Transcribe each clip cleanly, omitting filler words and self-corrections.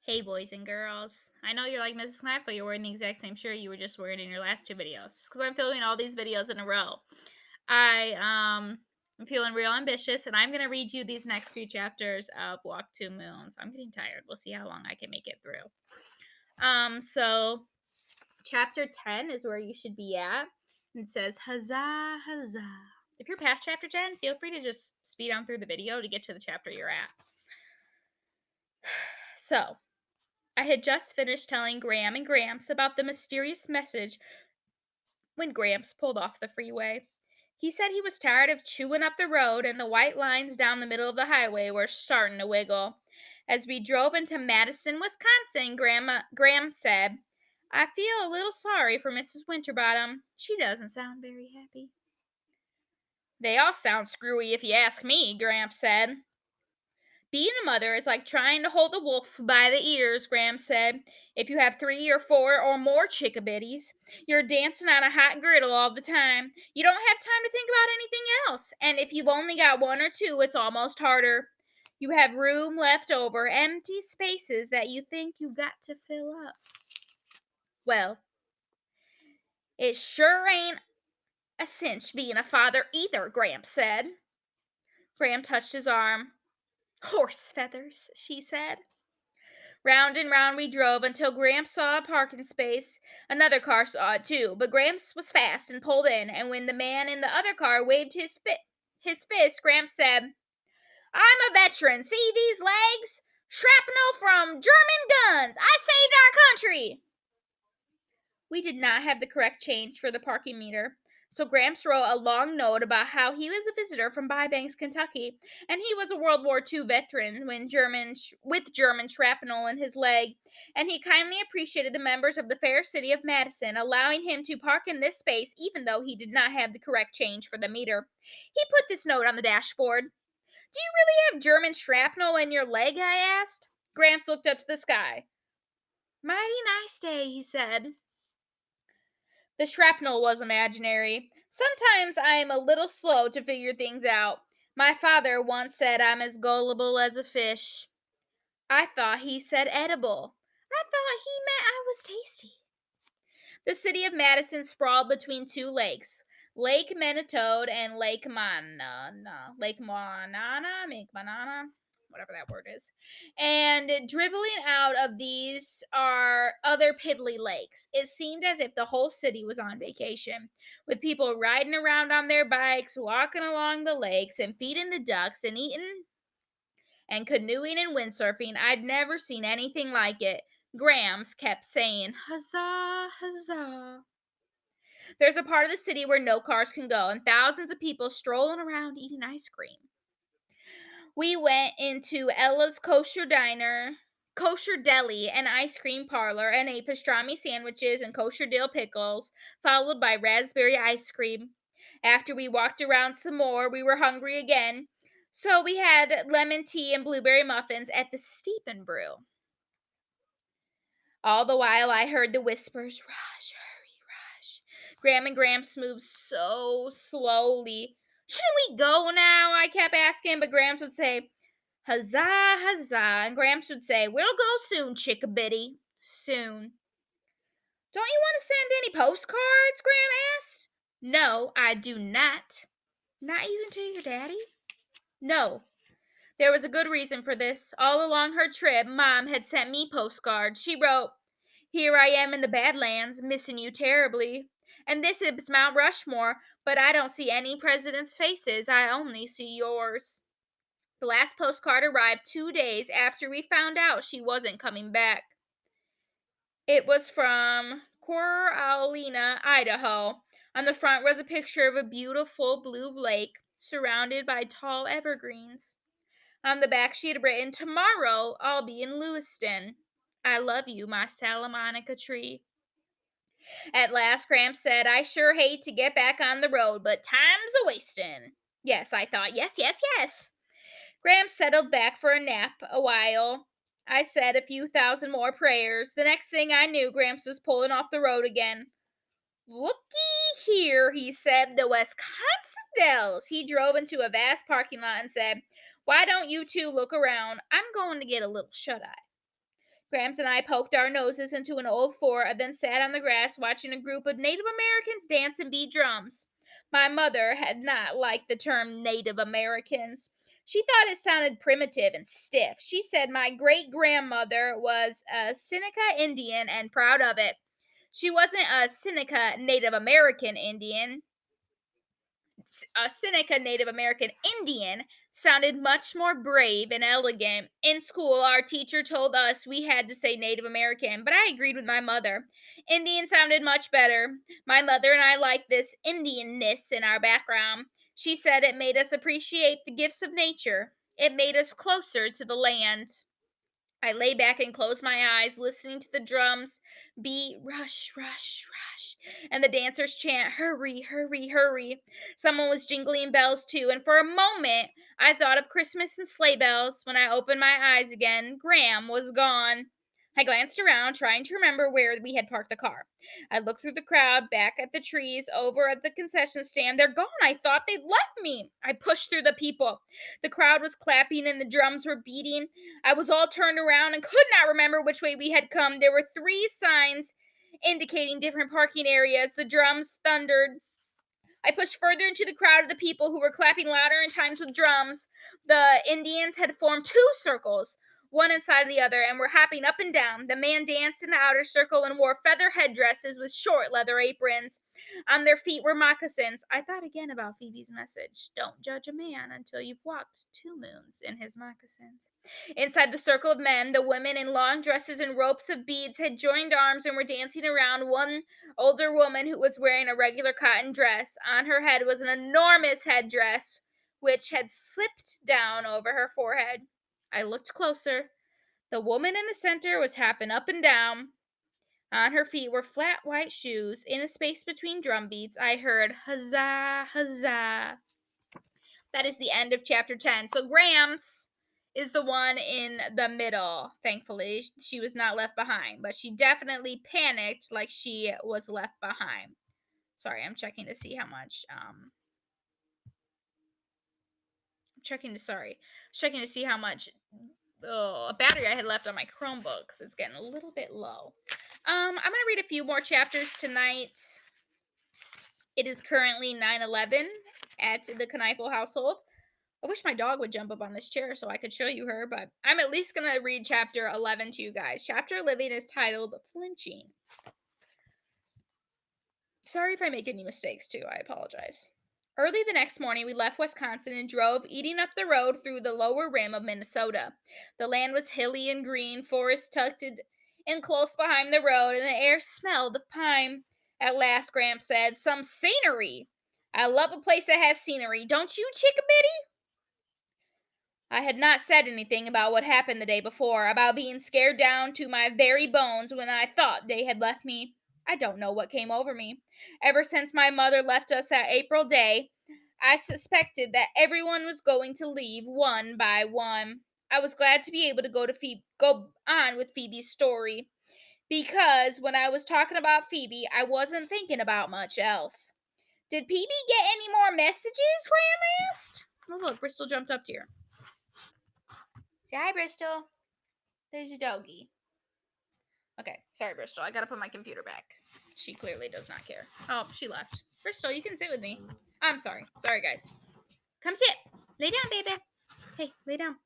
Hey, boys and girls. I know you're like Mrs. Kneifel. You're wearing the exact same shirt you were just wearing in your last two videos. Because I'm filming all these videos in a row. I'm feeling real ambitious, and I'm gonna read you these next few chapters of Walk Two Moons. I'm getting tired. We'll see how long I can make it through. So chapter 10 is where you should be at. It says huzzah, huzzah. If you're past chapter 10, feel free to just speed on through the video to get to the chapter you're at. So, I had just finished telling Graham and Gramps about the mysterious message when Gramps pulled off the freeway. He said he was tired of chewing up the road and the white lines down the middle of the highway were starting to wiggle. As we drove into Madison, Wisconsin, Graham said, I feel a little sorry for Mrs. Winterbottom. She doesn't sound very happy. They all sound screwy if you ask me, Gramps said. Being a mother is like trying to hold the wolf by the ears, Graham said. If you have 3 or 4 or more chickabiddies, you're dancing on a hot griddle all the time. You don't have time to think about anything else. And if you've only got 1 or 2, it's almost harder. You have room left over, empty spaces that you think you've got to fill up. Well, it sure ain't a cinch being a father either, Graham said. Graham touched his arm. Horse feathers, she said. Round and round we drove until Gramps saw a parking space. Another car saw it too, but Gramps was fast and pulled in, and when the man in the other car waved his fist, Gramps said, I'm a veteran. See these legs? Shrapnel from German guns. I saved our country. We did not have the correct change for the parking meter, so Gramps wrote a long note about how he was a visitor from Bybanks, Kentucky, and he was a World War II veteran with German shrapnel in his leg, and he kindly appreciated the members of the fair city of Madison allowing him to park in this space even though he did not have the correct change for the meter. He put this note on the dashboard. Do you really have German shrapnel in your leg? I asked. Gramps looked up to the sky. Mighty nice day, he said. The shrapnel was imaginary. Sometimes I am a little slow to figure things out. My father once said I'm as gullible as a fish. I thought he said edible. I thought he meant I was tasty. The city of Madison sprawled between 2 lakes, Lake Menatode and Lake Manana. Lake Manana, Make Manana, whatever that word is. And dribbling out of these are other piddly lakes. It seemed as if the whole city was on vacation, with people riding around on their bikes, walking along the lakes, and feeding the ducks, and eating and canoeing and windsurfing. I'd never seen anything like it. Grams kept saying, huzzah, huzzah. There's a part of the city where no cars can go, and thousands of people strolling around eating ice cream. We went into Ella's kosher deli, and ice cream parlor, and ate pastrami sandwiches and kosher dill pickles, followed by raspberry ice cream. After we walked around some more, we were hungry again, so we had lemon tea and blueberry muffins at the Steep and Brew. All the while, I heard the whispers, rush, hurry, rush. Graham and Gramps moved so slowly. Shouldn't we go now? I kept asking, but Gramps would say, huzzah, huzzah. And Gramps would say, we'll go soon, chickabiddy. Soon. Don't you want to send any postcards? Graham asked. No, I do not. Not even to your daddy? No. There was a good reason for this. All along her trip, Mom had sent me postcards. She wrote, here I am in the Badlands, missing you terribly. And this is Mount Rushmore, but I don't see any presidents' faces. I only see yours. The last postcard arrived 2 days after we found out she wasn't coming back. It was from Coralina, Idaho. On the front was a picture of a beautiful blue lake surrounded by tall evergreens. On the back, she had written, tomorrow I'll be in Lewiston. I love you, my Salamanca tree. At last, Gramps said, I sure hate to get back on the road, but time's a wastin'. Yes, I thought, yes, yes, yes. Gramps settled back for a nap a while. I said a few thousand more prayers. The next thing I knew, Gramps was pulling off the road again. Looky here, he said, the Wisconsin Dells. He drove into a vast parking lot and said, why don't you two look around? I'm going to get a little shut-eye. Gramps and I poked our noses into an old fort and then sat on the grass watching a group of Native Americans dance and beat drums. My mother had not liked the term Native Americans. She thought it sounded primitive and stiff. She said my great grandmother was a Seneca Indian and proud of it. She wasn't a Seneca Native American Indian. A Seneca Native American Indian sounded much more brave and elegant. In school, our teacher told us we had to say Native American, but I agreed with my mother. Indian sounded much better. My mother and I liked this Indianness in our background. She said it made us appreciate the gifts of nature. It made us closer to the land. I lay back and closed my eyes, listening to the drums beat rush, rush, rush, and the dancers chant, hurry, hurry, hurry. Someone was jingling bells too, and for a moment I thought of Christmas and sleigh bells. When I opened my eyes again, Graham was gone. I glanced around, trying to remember where we had parked the car. I looked through the crowd, back at the trees, over at the concession stand. They're gone. I thought they'd left me. I pushed through the people. The crowd was clapping and the drums were beating. I was all turned around and could not remember which way we had come. There were 3 signs indicating different parking areas. The drums thundered. I pushed further into the crowd of the people who were clapping louder in times with drums. The Indians had formed 2 circles, one inside of the other, and were hopping up and down. The man danced in the outer circle and wore feather headdresses with short leather aprons. On their feet were moccasins. I thought again about Phoebe's message. Don't judge a man until you've walked 2 moons in his moccasins. Inside the circle of men, the women in long dresses and ropes of beads had joined arms and were dancing around one older woman who was wearing a regular cotton dress. On her head was an enormous headdress, which had slipped down over her forehead. I looked closer. The woman in the center was hopping up and down. On her feet were flat white shoes. In a space between drum beats, I heard huzzah, huzzah. That is the end of chapter 10. So Gramps is the one in the middle. Thankfully, she was not left behind, but she definitely panicked like she was left behind. Sorry, I'm checking to see how much checking to see how much battery I had left on my Chromebook because it's getting a little bit low. I'm gonna read a few more chapters tonight. It is currently 9:11 at the Kneifel household. I wish my dog would jump up on this chair so I could show you her, but I'm at least gonna read chapter 11 to you guys. Chapter 11 is titled Flinching. Sorry if I make any mistakes too, I apologize. Early the next morning, we left Wisconsin and drove eating up the road through the lower rim of Minnesota. The land was hilly and green, forests tucked in close behind the road, and the air smelled of pine. At last, Gramps said, some scenery. I love a place that has scenery. Don't you, Chickabiddy? I had not said anything about what happened the day before, about being scared down to my very bones when I thought they had left me. I don't know what came over me. Ever since my mother left us that April day, I suspected that everyone was going to leave one by one. I was glad to be able to go on with Phoebe's story, because when I was talking about Phoebe, I wasn't thinking about much else. Did Phoebe get any more messages? Graham asked. Oh, look, Bristol jumped up to her. Say hi, Bristol. There's your doggy. Okay, sorry, Bristol. I gotta put my computer back. She clearly does not care. Oh, she left. Bristol, you can sit with me. I'm sorry. Sorry, guys. Come sit. Lay down, baby. Hey, lay down.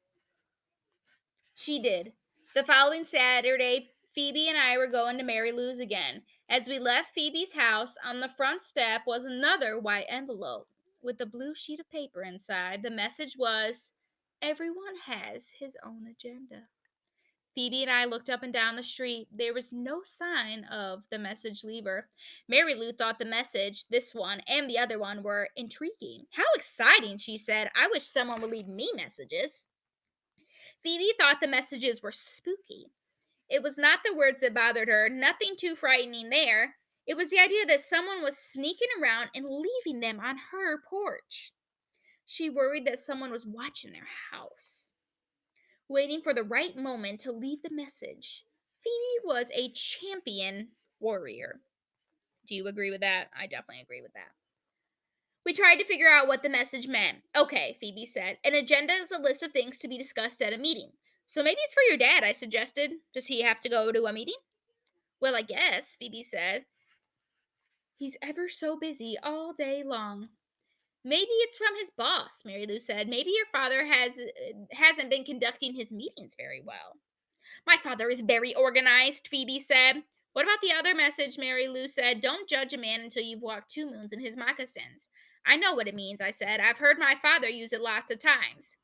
She did. The following Saturday, Phoebe and I were going to Mary Lou's again. As we left Phoebe's house, on the front step was another white envelope with a blue sheet of paper inside. The message was, everyone has his own agenda. Phoebe and I looked up and down the street. There was no sign of the message leaver. Mary Lou thought the message, this one and the other one, were intriguing. How exciting, she said. I wish someone would leave me messages. Phoebe thought the messages were spooky. It was not the words that bothered her, nothing too frightening there. It was the idea that someone was sneaking around and leaving them on her porch. She worried that someone was watching their house, waiting for the right moment to leave the message. Phoebe was a champion warrior. Do you agree with that? I definitely agree with that. We tried to figure out what the message meant. Okay, Phoebe said. An agenda is a list of things to be discussed at a meeting. So maybe it's for your dad, I suggested. Does he have to go to a meeting? Well, I guess, Phoebe said. He's ever so busy all day long. Maybe it's from his boss, Mary Lou said. Maybe your father hasn't been conducting his meetings very well. My father is very organized, Phoebe said. What about the other message? Mary Lou said. Don't judge a man until you've walked 2 moons in his moccasins. I know what it means, I said. I've heard my father use it lots of times.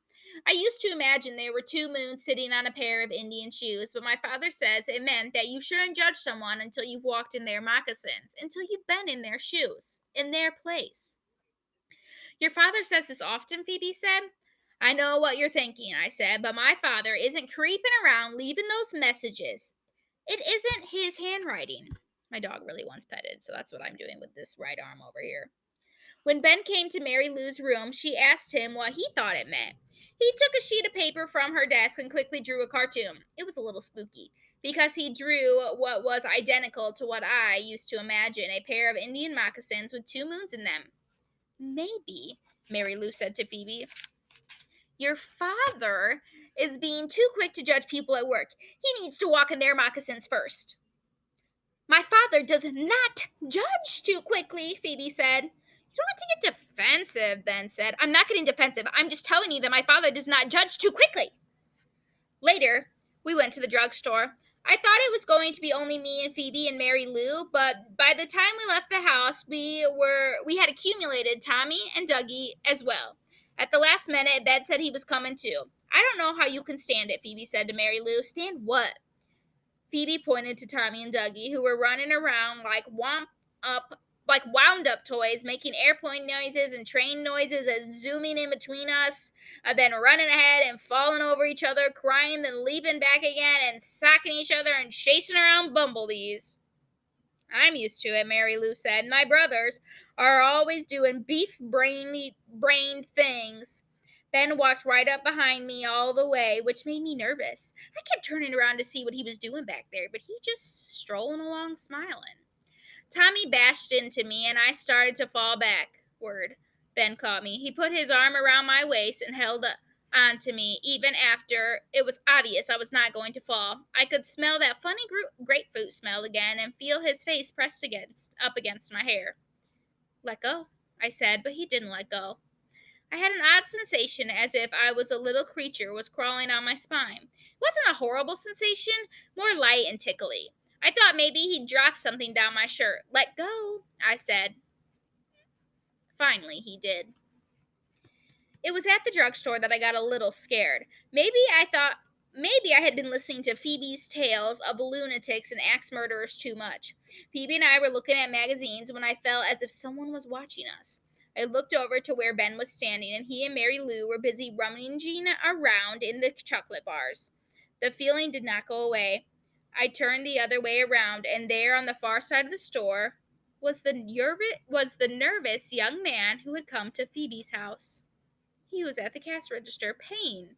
I used to imagine there were 2 moons sitting on a pair of Indian shoes, but my father says it meant that you shouldn't judge someone until you've walked in their moccasins, until you've been in their shoes, in their place. Your father says this often, Phoebe said. I know what you're thinking, I said, but my father isn't creeping around leaving those messages. It isn't his handwriting. My dog really wants petted, so that's what I'm doing with this right arm over here. When Ben came to Mary Lou's room, she asked him what he thought it meant. He took a sheet of paper from her desk and quickly drew a cartoon. It was a little spooky, because he drew what was identical to what I used to imagine, a pair of Indian moccasins with 2 moons in them. Maybe, Mary Lou said to Phoebe, your father is being too quick to judge people at work. He needs to walk in their moccasins first. My father does not judge too quickly, Phoebe said. You don't have to get defensive, Ben said. I'm not getting defensive. I'm just telling you that my father does not judge too quickly. Later, we went to the drugstore. I thought it was going to be only me and Phoebe and Mary Lou, but by the time we left the house, we had accumulated Tommy and Dougie as well. At the last minute, Ben said he was coming too. I don't know how you can stand it, Phoebe said to Mary Lou. Stand what? Phoebe pointed to Tommy and Dougie, who were running around like wound up toys, making airplane noises and train noises and zooming in between us, then running ahead and falling over each other, crying, then leaping back again and socking each other and chasing around bumblebees. I'm used to it, Mary Lou said. My brothers are always doing brained things. Ben walked right up behind me all the way, which made me nervous. I kept turning around to see what he was doing back there, but he just strolling along smiling. Tommy bashed into me, and I started to fall backward. Ben caught me. He put his arm around my waist and held on to me, even after it was obvious I was not going to fall. I could smell that funny grapefruit smell again and feel his face pressed up against my hair. Let go, I said, but he didn't let go. I had an odd sensation, as if I was a little creature was crawling on my spine. It wasn't a horrible sensation, more light and tickly. I thought maybe he'd dropped something down my shirt. Let go, I said. Finally, he did. It was at the drugstore that I got a little scared. Maybe I had been listening to Phoebe's tales of lunatics and axe murderers too much. Phoebe and I were looking at magazines when I felt as if someone was watching us. I looked over to where Ben was standing, and he and Mary Lou were busy rummaging around in the chocolate bars. The feeling did not go away. I turned the other way around, and there on the far side of the store was the nervous young man who had come to Phoebe's house. He was at the cash register paying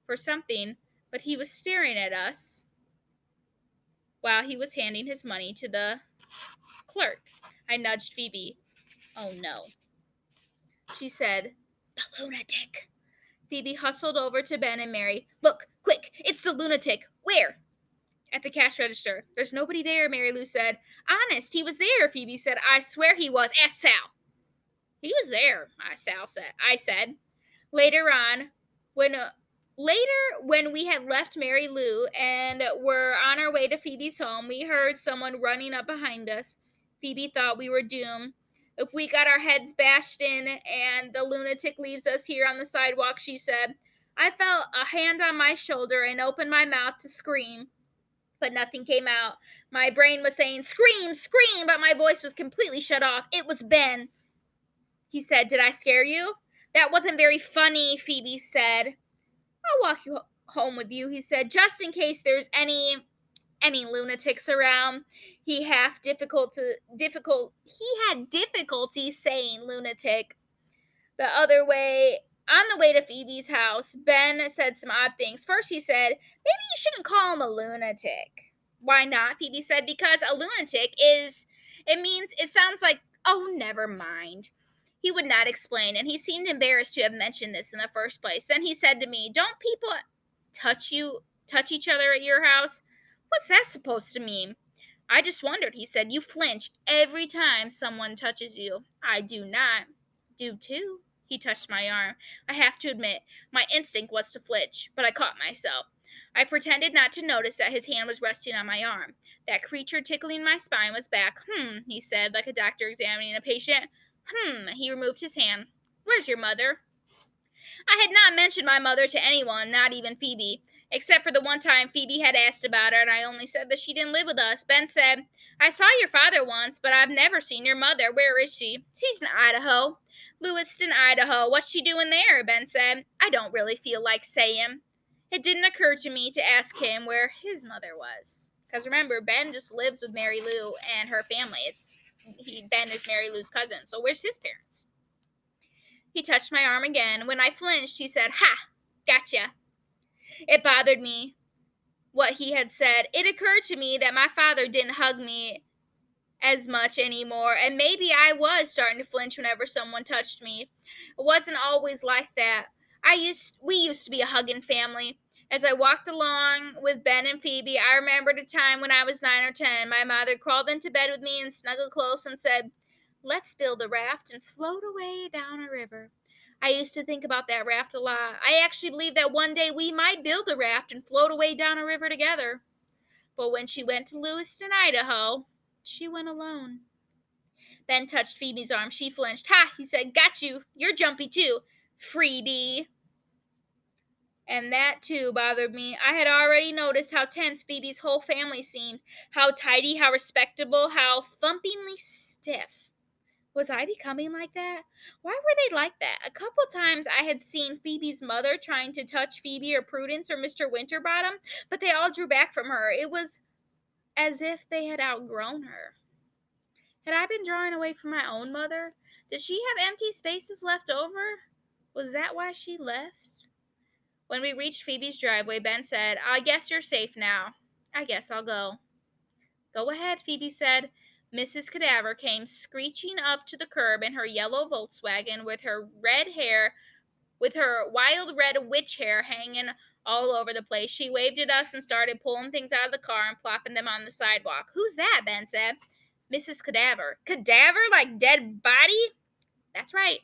for something, but he was staring at us while he was handing his money to the clerk. I nudged Phoebe. Oh no, she said. The lunatic. Phoebe hustled over to Ben and Mary. Look, quick, it's the lunatic. Where? At the cash register. There's nobody there, Mary Lou said. Honest, he was there, Phoebe said. I swear he was. Ask Sal. He was there, I said. Later on, when we had left Mary Lou and were on our way to Phoebe's home, we heard someone running up behind us. Phoebe thought we were doomed. If we got our heads bashed in and the lunatic leaves us here on the sidewalk, she said. I felt a hand on my shoulder and opened my mouth to scream, but nothing came out. My brain was saying, scream, scream, but my voice was completely shut off. It was Ben. He said, did I scare you? That wasn't very funny, Phoebe said. I'll walk you home with you, he said, just in case there's any lunatics around. He had difficulty saying lunatic. On the way to Phoebe's house, Ben said some odd things. First, he said, maybe you shouldn't call him a lunatic. Why not? Phoebe said, because a lunatic it sounds like, oh, never mind. He would not explain, and he seemed embarrassed to have mentioned this in the first place. Then he said to me, touch each other at your house? What's that supposed to mean? I just wondered, he said. You flinch every time someone touches you. I do not. Do too. He touched my arm. I have to admit, my instinct was to flinch, but I caught myself. I pretended not to notice that his hand was resting on my arm. That creature tickling my spine was back. He said, like a doctor examining a patient. He removed his hand. Where's your mother? I had not mentioned my mother to anyone, not even Phoebe, except for the one time Phoebe had asked about her, and I only said that she didn't live with us. Ben said, I saw your father once, but I've never seen your mother. Where is she? She's in Idaho. Lewiston, Idaho. What's she doing there? Ben said. I don't really feel like saying. It didn't occur to me to ask him where his mother was. Because remember, Ben just lives with Mary Lou and her family. Ben is Mary Lou's cousin. So where's his parents? He touched my arm again. When I flinched, he said, Ha! Gotcha. It bothered me what he had said. It occurred to me that my father didn't hug me as much anymore, and maybe I was starting to flinch whenever someone touched me. It wasn't always like that. We used to be a hugging family. As I walked along with Ben and Phoebe, I remembered a time when I was 9 or 10. My mother crawled into bed with me and snuggled close and said, Let's build a raft and float away down a river. I used to think about that raft a lot. I actually believed that one day we might build a raft and float away down a river together. But when she went to Lewiston, Idaho, she went alone. Ben touched Phoebe's arm. She flinched. Ha, he said, got you. You're jumpy too. Freebie. And that too bothered me. I had already noticed how tense Phoebe's whole family seemed. How tidy, how respectable, how thumpingly stiff. Was I becoming like that? Why were they like that? A couple times I had seen Phoebe's mother trying to touch Phoebe or Prudence or Mr. Winterbottom, but they all drew back from her. It was as if they had outgrown her. Had I been drawing away from my own mother? Did she have empty spaces left over? Was that why she left? When we reached Phoebe's driveway, Ben said, I guess you're safe now. I guess I'll go. Go ahead, Phoebe said. Mrs. Cadaver came screeching up to the curb in her yellow Volkswagen with her wild red witch hair hanging all over the place. She waved at us and started pulling things out of the car and plopping them on the sidewalk. Who's that? Ben said. Mrs. Cadaver. Cadaver like dead body? That's right.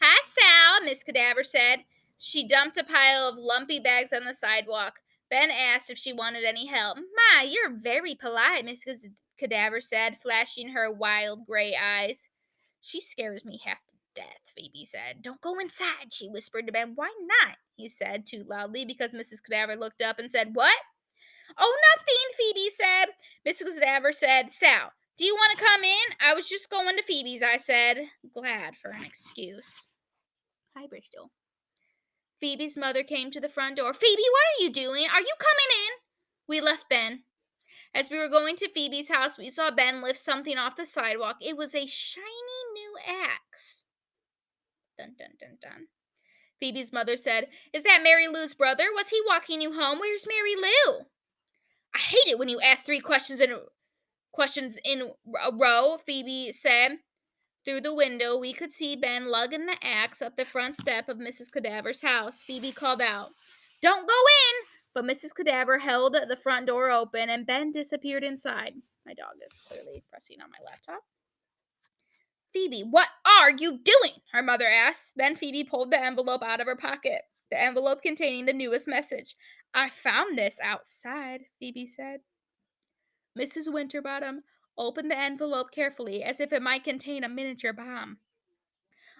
Hi, Sal, Miss Cadaver said. She dumped a pile of lumpy bags on the sidewalk. Ben asked if she wanted any help. My, you're very polite, Mrs. Cadaver said, flashing her wild gray eyes. She scares me half to death, Phoebe said. Don't go inside, she whispered to Ben. Why not? He said too loudly because Mrs. Cadaver looked up and said, What? Oh, nothing, Phoebe said. Mrs. Cadaver said, Sal, do you want to come in? I was just going to Phoebe's, I said, glad for an excuse. Hi, Bristol. Phoebe's mother came to the front door. Phoebe, what are you doing? Are you coming in? We left Ben. As we were going to Phoebe's house, we saw Ben lift something off the sidewalk. It was a shiny new axe. Dun, dun, dun, dun. Phoebe's mother said, Is that Mary Lou's brother? Was he walking you home? Where's Mary Lou? I hate it when you ask three questions in a row, Phoebe said. Through the window, we could see Ben lugging the axe up the front step of Mrs. Cadaver's house. Phoebe called out, Don't go in! But Mrs. Cadaver held the front door open, and Ben disappeared inside. My dog is clearly pressing on my laptop. Phoebe, what are you doing? Her mother asked. Then Phoebe pulled the envelope out of her pocket, the envelope containing the newest message. I found this outside, Phoebe said. Mrs. Winterbottom opened the envelope carefully, as if it might contain a miniature bomb.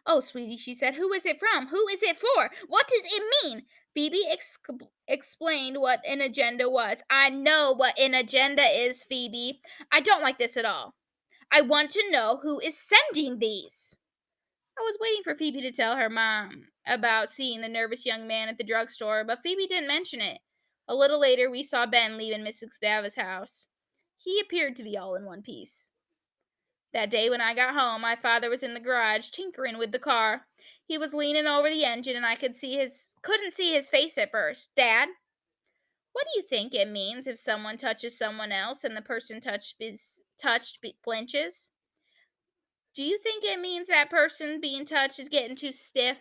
Oh, sweetie, she said, who is it from? Who is it for? What does it mean? Phoebe explained what an agenda was. I know what an agenda is, Phoebe. I don't like this at all. I want to know who is sending these. I was waiting for Phoebe to tell her mom about seeing the nervous young man at the drugstore, but Phoebe didn't mention it. A little later, we saw Ben leaving Mrs. Dava's house. He appeared to be all in one piece. That day when I got home, my father was in the garage tinkering with the car. He was leaning over the engine and I couldn't see his face at first. Dad, what do you think it means if someone touches someone else and the person flinches? Do you think it means that person being touched is getting too stiff?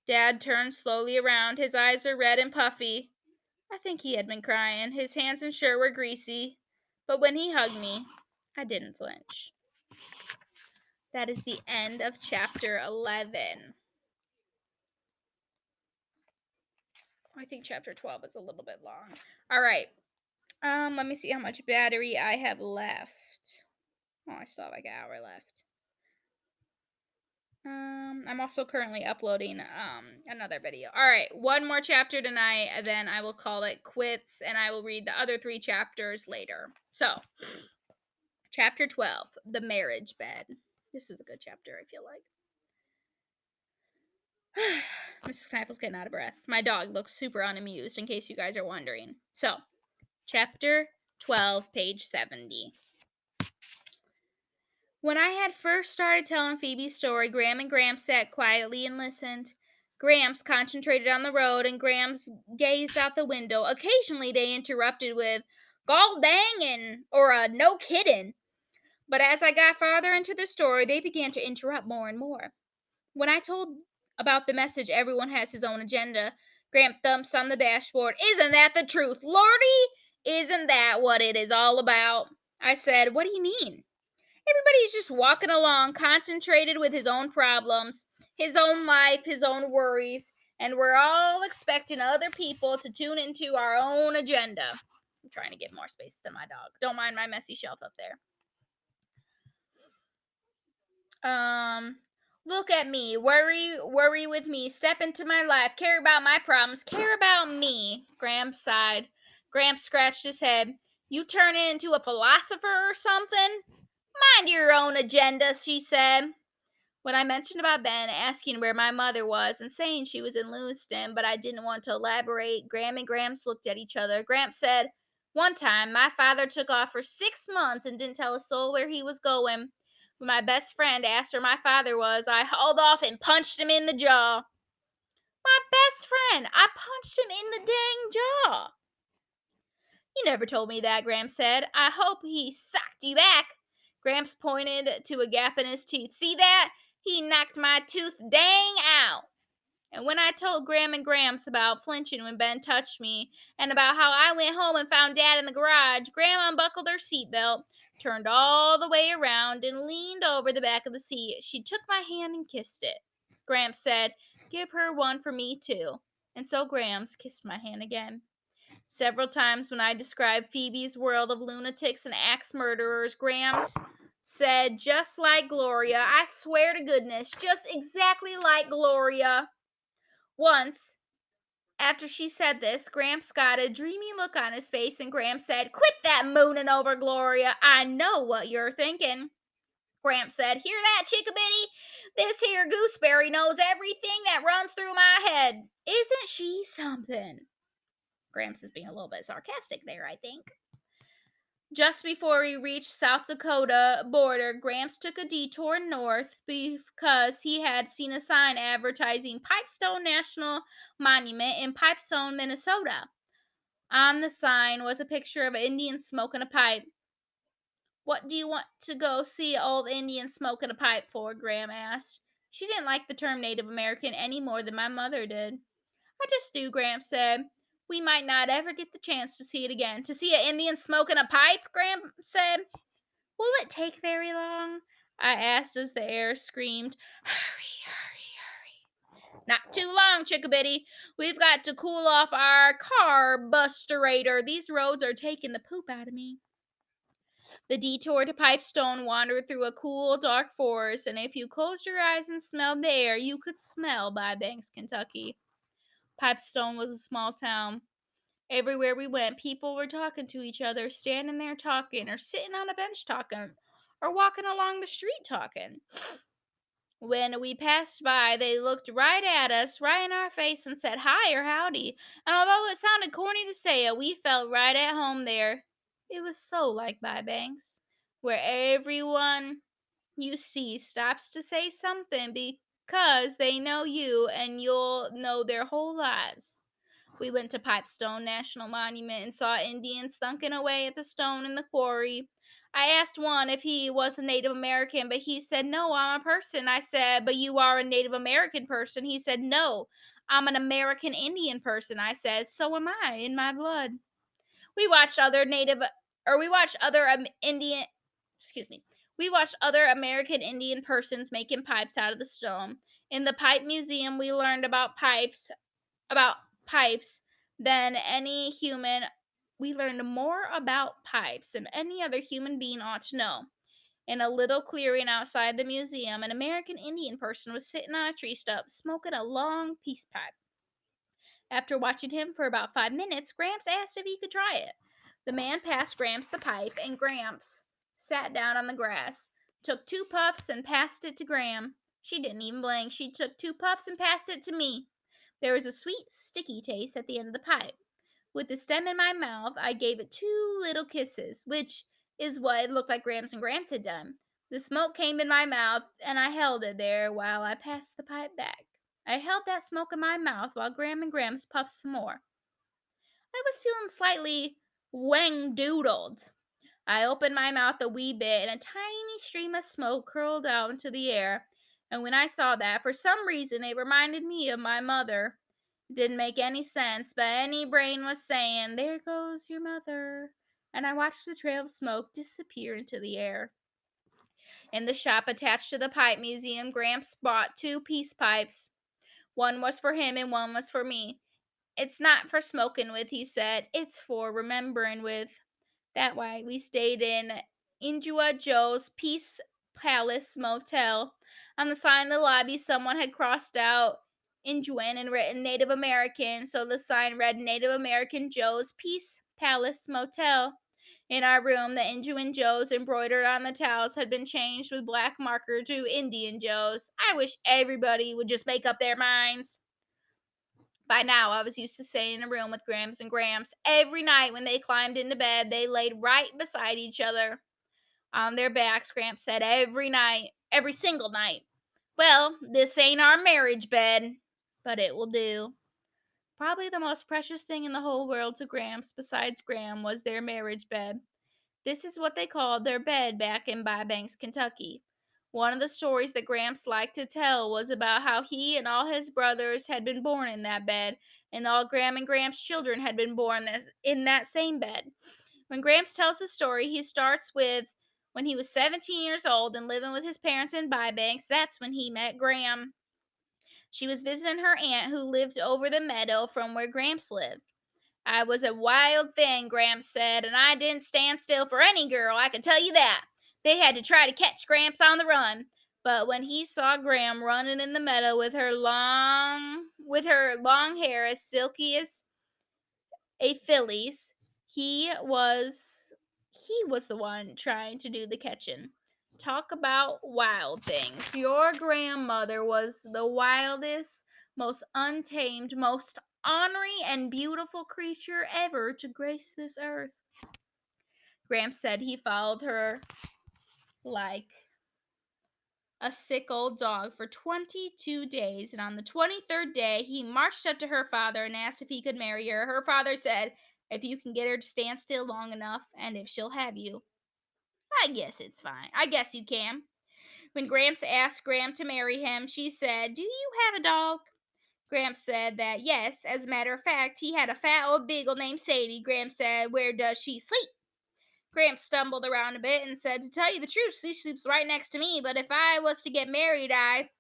Dad turned slowly around. His eyes were red and puffy. I think he had been crying. His hands and shirt were greasy. But when he hugged me, I didn't flinch. That is the end of chapter 11. I think chapter 12 is a little bit long. All right. Let me see how much battery I have left. Oh, I still have like an hour left. I'm also currently uploading another video. All right, one more chapter tonight, and then I will call it quits, and I will read the other 3 chapters later. So, chapter 12, the marriage bed. This is a good chapter, I feel like. Mrs. Kneifel's getting out of breath. My dog looks super unamused, in case you guys are wondering. So, chapter 12, page 70. When I had first started telling Phoebe's story, Graham and Gramps sat quietly and listened. Gramps concentrated on the road, and Gramps gazed out the window. Occasionally, they interrupted with, "Gol dangin'," or a "no kiddin'." But as I got farther into the story, they began to interrupt more and more. When I told about the message, everyone has his own agenda, Gramp thumps on the dashboard. "Isn't that the truth, Lordy? Isn't that what it is all about?" I said, "What do you mean?" "Everybody's just walking along, concentrated with his own problems, his own life, his own worries, and we're all expecting other people to tune into our own agenda." I'm trying to get more space than my dog. Don't mind my messy shelf up there. Look at me, worry with me, step into my life, care about my problems, care about me. Gramps sighed. Gramps scratched his head. "You turn into a philosopher or something?" "Mind your own agenda," she said. When I mentioned about Ben asking where my mother was and saying she was in Lewiston, but I didn't want to elaborate, Graham and Gramps looked at each other. Gramps said, "One time, my father took off for 6 months and didn't tell a soul where he was going. When my best friend asked where my father was, I hauled off and punched him in the jaw." "My best friend! I punched him in the dang jaw." "You never told me that," Gramps said. "I hope he socked you back." Gramps pointed to a gap in his teeth. "See that? He knocked my tooth dang out." And when I told Graham and Gramps about flinching when Ben touched me, and about how I went home and found Dad in the garage, Graham unbuckled her seatbelt, turned all the way around, and leaned over the back of the seat. She took my hand and kissed it. Gramps said, "Give her one for me, too." And so Gramps kissed my hand again. Several times when I described Phoebe's world of lunatics and axe murderers, Gramps said, "Just like Gloria. I swear to goodness, just exactly like Gloria." Once, after she said this, Gramps got a dreamy look on his face, and Gramps said, "Quit that mooning over Gloria. I know what you're thinking." Gramps said, "Hear that, Chickabiddy? This here gooseberry knows everything that runs through my head. Isn't she something?" Gramps is being a little bit sarcastic there, I think. Just before we reached South Dakota border, Gramps took a detour north because he had seen a sign advertising Pipestone National Monument in Pipestone, Minnesota. On the sign was a picture of an Indian smoking a pipe. "What do you want to go see old Indian smoking a pipe for?" Graham asked. She didn't like the term Native American any more than my mother did. "I just do," Gramps said. "We might not ever get the chance to see it again." "To see an Indian smoking a pipe?" Gramps said. "Will it take very long?" I asked as the air screamed, "Hurry, hurry, hurry." "Not too long, Chickabiddy. We've got to cool off our carbusterator. These roads are taking the poop out of me." The detour to Pipestone wandered through a cool, dark forest, and if you closed your eyes and smelled the air, you could smell By Banks, Kentucky. Pipestone was a small town. Everywhere we went, people were talking to each other, standing there talking, or sitting on a bench talking, or walking along the street talking. When we passed by, they looked right at us, right in our face, and said hi or howdy. And although it sounded corny to say it, we felt right at home there. It was so like By Banks, where everyone you see stops to say something because they know you and you'll know their whole lives. We went to Pipestone National Monument and saw Indians thunking away at the stone in the quarry. I asked one if he was a Native American, but he said, "No, I'm a person." I said, "But you are a Native American person." He said, "No, I'm an American Indian person." I said, "So am I in my blood." We watched other Native, or we watched other Indian, excuse me, we watched other American Indian persons making pipes out of the stone. In the pipe museum, we learned about pipes than any human. We learned more about pipes than any other human being ought to know. In a little clearing outside the museum, an American Indian person was sitting on a tree stump smoking a long peace pipe. After watching him for about 5 minutes, Gramps asked if he could try it. The man passed Gramps the pipe, and Gramps sat down on the grass, took 2 puffs, and passed it to Gram. She didn't even blink. She took 2 puffs and passed it to me. There was a sweet, sticky taste at the end of the pipe. With the stem in my mouth, I gave it 2 little kisses, which is what it looked like Gramps and Gramps had done. The smoke came in my mouth, and I held it there while I passed the pipe back. I held that smoke in my mouth while Gram and Gramps puffed some more. I was feeling slightly wang doodled. I opened my mouth a wee bit, and a tiny stream of smoke curled out into the air. And when I saw that, for some reason, it reminded me of my mother. It didn't make any sense, but any brain was saying, "There goes your mother." And I watched the trail of smoke disappear into the air. In the shop attached to the pipe museum, Gramps bought 2 peace pipes. One was for him and one was for me. "It's not for smoking with," he said. "It's for remembering with." That way, we stayed in Injua Joe's Peace Palace Motel. On the sign in the lobby, someone had crossed out Injuan and written Native American, so the sign read Native American Joe's Peace Palace Motel. In our room, the Injuan Joes embroidered on the towels had been changed with black marker to Indian Joes. I wish everybody would just make up their minds. By now, I was used to staying in a room with Grams and Gramps. Every night when they climbed into bed, they laid right beside each other on their backs, Gramps said every night, every single night. "Well, this ain't our marriage bed, but it will do." Probably the most precious thing in the whole world to Gramps, besides Gram, was their marriage bed. This is what they called their bed back in Bybanks, Kentucky. One of the stories that Gramps liked to tell was about how he and all his brothers had been born in that bed, and all Gram and Gramps' children had been born in that same bed. When Gramps tells the story, he starts with when he was 17 years old and living with his parents in Bybanks. That's when he met Gram. She was visiting her aunt who lived over the meadow from where Gramps lived. "I was a wild thing," Gramps said, "and I didn't stand still for any girl, I can tell you that. They had to try to catch Gramps on the run." But when he saw Gram running in the meadow with her long hair as silky as a filly's, he was the one trying to do the catching. Talk about wild things. Your grandmother was the wildest, most untamed, most ornery and beautiful creature ever to grace this earth. Gramps said he followed her like a sick old dog for 22 days, and on the 23rd day, he marched up to her father and asked if he could marry her. Her father said, "If you can get her to stand still long enough, and if she'll have you." "I guess it's fine. I guess you can." When Gramps asked Gram to marry him, she said, "Do you have a dog?" Gramps said that yes, as a matter of fact, he had a fat old beagle named Sadie. Gramps said, "Where does she sleep?" Gramps stumbled around a bit and said, "To tell you the truth, she sleeps right next to me, but if I was to get married, I..."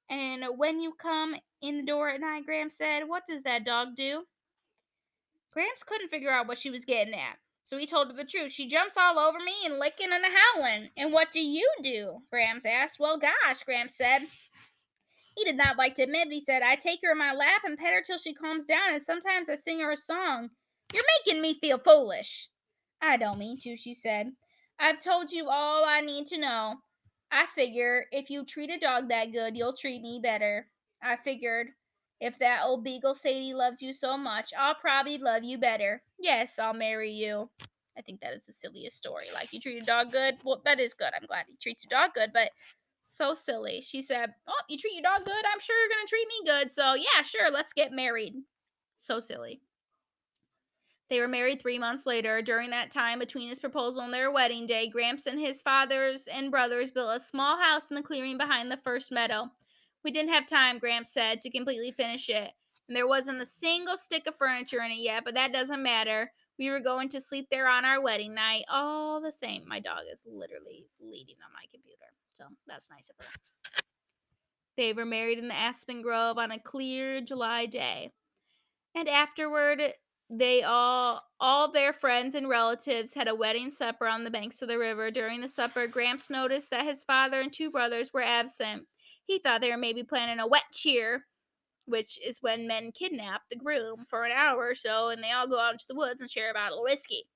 "And when you come in the door at night," Gramps said, "what does that dog do?" Gramps couldn't figure out what she was getting at, so he told her the truth. "She jumps all over me and licking and howling." "And what do you do?" Gramps asked. "Well, gosh," Gramps said. He did not like to admit, but he said, "I take her in my lap and pet her till she calms down, and sometimes I sing her a song." "You're making me feel foolish." "I don't mean to," she said. "I've told you all I need to know. I figure if you treat a dog that good, you'll treat me better. I figured if that old beagle Sadie loves you so much, I'll probably love you better. Yes, I'll marry you." I think that is the silliest story. Like, you treat a dog good? Well, that is good. I'm glad he treats a dog good, but so silly. She said, "Oh, you treat your dog good? I'm sure you're going to treat me good. So, yeah, sure, let's get married." So silly. They were married 3 months later. During that time, between his proposal and their wedding day, Gramps and his fathers and brothers built a small house in the clearing behind the first meadow. We didn't have time, Gramps said, to completely finish it. And there wasn't a single stick of furniture in it yet, but that doesn't matter. We were going to sleep there on our wedding night. All the same, my dog is literally bleeding on my computer. So that's nice of her. They were married in the aspen grove on a clear July day. And afterward, they all their friends and relatives had a wedding supper on the banks of the river. During the supper, Gramps noticed that his father and two brothers were absent. He thought they were maybe planning a wet cheer, which is when men kidnap the groom for an hour or so and they all go out into the woods and share a bottle of whiskey.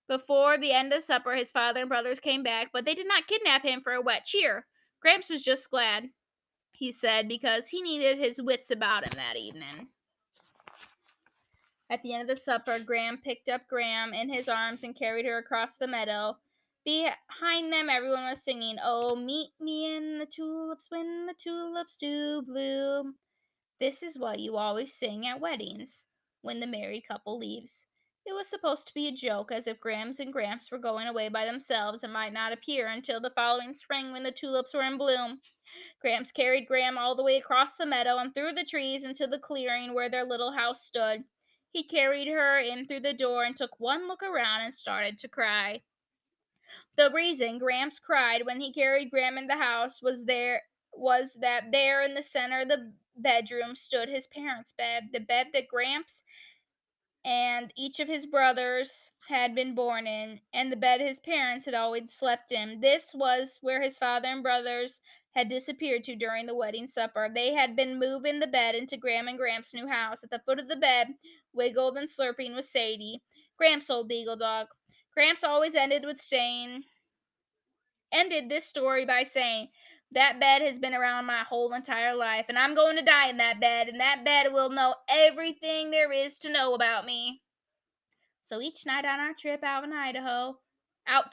Before the end of supper, his father and brothers came back, but they did not kidnap him for a wet cheer. Gramps was just glad, he said, because he needed his wits about him that evening. At the end of the supper, Graham picked up Graham in his arms and carried her across the meadow. Behind them, everyone was singing, "Oh, meet me in the tulips when the tulips do bloom." This is what you always sing at weddings when the married couple leaves. It was supposed to be a joke, as if Grams and Gramps were going away by themselves and might not appear until the following spring when the tulips were in bloom. Gramps carried Graham all the way across the meadow and through the trees into the clearing where their little house stood. He carried her in through the door and took one look around and started to cry. The reason Gramps cried when he carried Graham in the house was that there in the center of the bedroom stood his parents' bed, the bed that Gramps and each of his brothers had been born in, and the bed his parents had always slept in. This was where his father and brothers had disappeared to during the wedding supper. They had been moving the bed into Graham and Gramps' new house. At the foot of the bed, wiggled and slurping, was Sadie, Gramps' old beagle dog. Gramps always ended this story by saying, "That bed has been around my whole entire life, and I'm going to die in that bed, and that bed will know everything there is to know about me." So each night on our trip out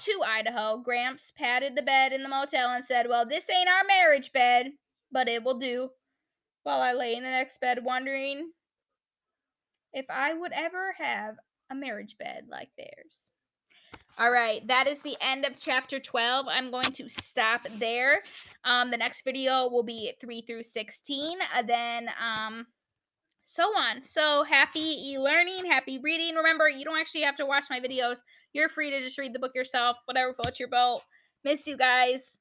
to Idaho, Gramps patted the bed in the motel and said, "Well, this ain't our marriage bed, but it will do," while I lay in the next bed wondering if I would ever have a marriage bed like theirs. All right, that is the end of chapter 12. I'm going to stop there. The next video will be 3 through 16. So on. So happy e-learning, happy reading. Remember, you don't actually have to watch my videos. You're free to just read the book yourself, whatever floats your boat. Miss you guys.